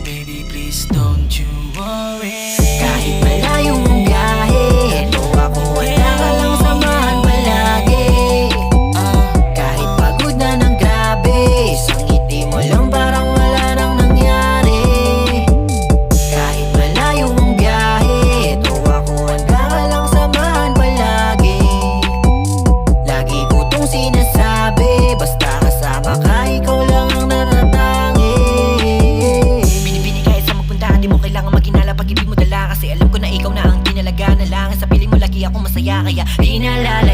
baby, please don't you worry. Kahit malayo ang biyahe, eto ako handa ka lang samahan palagi. Kahit pagod na ng grabe, isang ngiti mo lang parang wala nang nangyari. Kahit malayo ang biyahe, eto ako handa ka lang samahan palagi. Lagi ko tong sinasabi, basta kasama ka, ikaw lang ang natatangi. Binibini kahit sa magpuntahan, di mo kailangan maghinala pag ibig mo dala. Kasi alam ko na ikaw na ang tinalaga na lang. Sa piling mo lagi ako masaya, kaya di naalala